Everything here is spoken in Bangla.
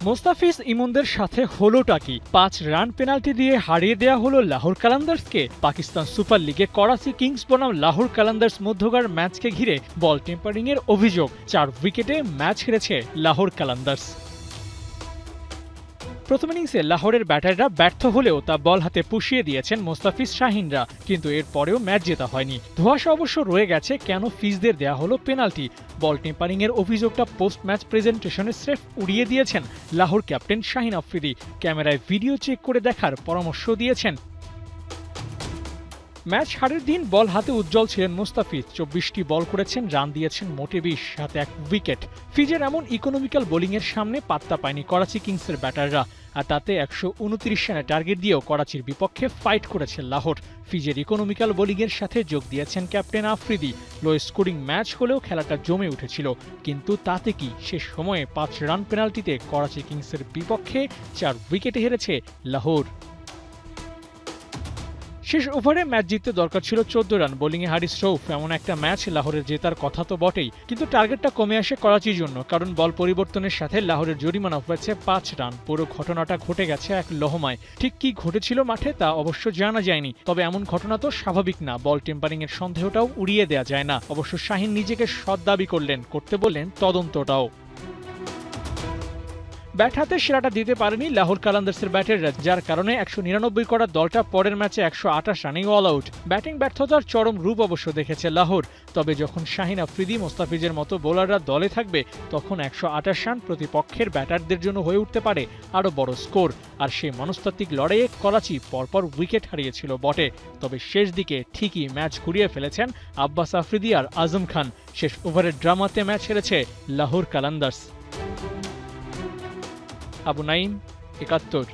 মোস্তাফিজ ইমনদের সাথে হলোটা কি? 5 রান পেনাল্টি দিয়ে হারিয়ে দেয়া হলো লাহোর কালান্দার্সকে। পাকিস্তান সুপার লিগে করাচি কিংস বনাম লাহোর কালান্দার্স মধ্যকার ম্যাচকে ঘিরে বল টেম্পারিংয়ের অভিযোগ। 4 উইকেটে ম্যাচ হেরেছে লাহোর কালান্দার্স। প্রথম ইনিংসে লাহোরের ব্যাটাররা ব্যর্থ হলেও তা বল হাতে পুষিয়ে দিয়েছেন মোস্তাফিজ শাহিনরা, কিন্তু এরপরেও ম্যাচ জেতা হয়নি। ধোঁয়াশা অবশ্য রয়ে গেছে কেন ফিজদের দেয়া হলো পেনাল্টি। বল টেম্পারিংয়ের অভিযোগটা পোস্ট ম্যাচ প্রেজেন্টেশনে স্রেফ উড়িয়ে দিয়েছেন লাহোর ক্যাপ্টেন শাহিন আফ্রিদি। ক্যামেরায় ভিডিও চেক করে দেখার পরামর্শ দিয়েছেন। ম্যাচ হারের দিন বল হাতে উজ্জ্বল ছিলেন মোস্তাফিজ। 24টি বল করেছেন, রান দিয়েছেন মোটে 20, সাথে 1 উইকেট। ফিজের এমন ইকোনমিক্যাল বোলিংয়ের সামনে পাত্তা পায়নি করাচি কিংসের ব্যাটাররা, আর তাতে 129 রানের টার্গেট দিয়েও করাচির বিপক্ষে ফাইট করেছে লাহোর। ফিজের ইকোনমিক্যাল বোলিংয়ের সাথে যোগ দিয়েছেন captain Afridi. Low scoring match হলেও খেলাটা জমে উঠেছিল, কিন্তু তাতে কি শেষ সময়ে 5 রান পেনাল্টিতে করাচি কিংসের বিপক্ষে 4 উইকেটে হেরেছে লাহোর। শেষ ওভারে ম্যাচ জিততে দরকার ছিল 14 রান। বোলিংয়ে হারিস রৌফ। এমন একটা ম্যাচ লাহোরের জেতার কথা তো বটেই, কিন্তু টার্গেটটা কমে আসে করাচির জন্য, কারণ বল পরিবর্তনের সাথে লাহোরের জরিমানা হয়েছে 5 রান। পুরো ঘটনাটা ঘটে গেছে এক লহমায়। ঠিক কি ঘটেছিল মাঠে তা অবশ্য জানা যায়নি, তবে এমন ঘটনা তো স্বাভাবিক না। বল টেম্পারিংয়ের সন্দেহটাও উড়িয়ে দেয়া যায় না। অবশ্য শাহিন নিজেকে সৎ দাবি করতে বললেন তদন্তটাও। ব্যাট হাতে সেরাটা দিতে পারেনি লাহোর কালান্দার্সের ব্যাটাররা, যার কারণে 199 করা দলটা পরের ম্যাচে 128 রানেই অল আউট। ব্যাটিং ব্যর্থতার চরম রূপ অবশ্য দেখেছে লাহোর। তবে যখন শাহিন আফ্রিদি, মোস্তাফিজের মতো বোলাররা দলে থাকবে, তখন 128 রান প্রতিপক্ষের ব্যাটারদের জন্য হয়ে উঠতে পারে আরও বড় স্কোর। আর সেই মনস্তাত্ত্বিক লড়াইয়ে করাচি পরপর উইকেট হারিয়েছিল বটে, তবে শেষ দিকে ঠিকই ম্যাচ ঘুরিয়ে ফেলেছেন আব্বাস আফ্রিদি আর আজম খান। শেষ ওভারের ড্রামাতে ম্যাচ হেরেছে লাহোর কালান্দার্স। আবু নাইম, 71।